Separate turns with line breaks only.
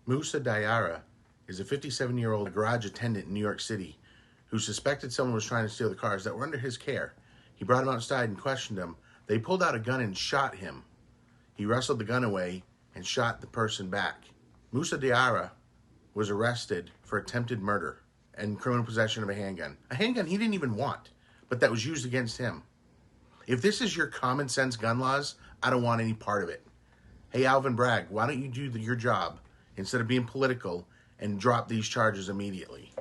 Musa Diarra is a 57-year-old garage attendant in New York City who suspected someone was trying to steal the cars that were under his care. He brought him outside and questioned him. They pulled out a gun and shot him. He wrestled the gun away and shot the person back. Musa Diarra was arrested for attempted murder and criminal possession of a handgun. A handgun he didn't even want, but that was used against him. If this is your common sense gun laws, I don't want any part of it. Hey, Alvin Bragg, why don't you do your job instead of being political and drop these charges immediately?